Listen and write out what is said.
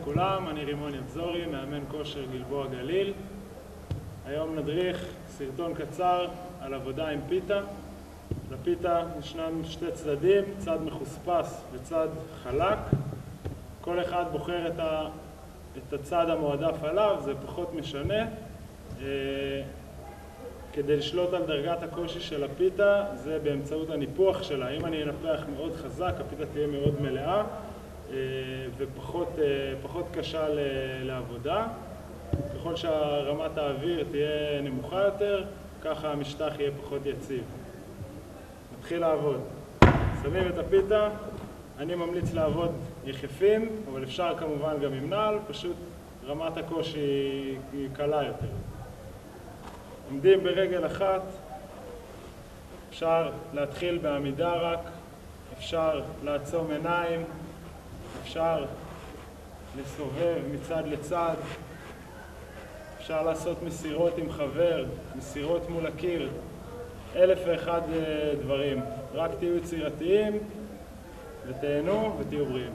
לכולם, אני רימון יבזורי, מאמן כושר גלבוע גליל. היום נדריך סרטון קצר על עבודה עם פיתה. לפיתה ישנם שתי צדדים, צד מחוספס וצד חלק. כל אחד בוחר את הצד המועדף עליו, זה פחות משנה. כדי לשלוט על דרגת הקושי של הפיתה, זה באמצעות הניפוח שלה. אם אני אנפח מאוד חזק, הפיתה תהיה מאוד מלאה ופחות קשה לעבודה. ככל שרמת האוויר תהיה נמוכה יותר, ככה המשטח יהיה פחות יציב. נתחיל לעבוד. שמים את הפיתה, אני ממליץ לעבוד יחפים, אבל אפשר כמובן גם עם נעל, פשוט רמת הקושי היא קלה יותר. עומדים ברגל אחת, אפשר להתחיל בעמידה רק, אפשר לעצום עיניים, אפשר לסובב מצד לצד, אפשר לעשות מסירות עם חבר, מסירות מול הקיר, 1001 דברים. רק תהיו יצירתיים ותהנו ותהיו בריאים.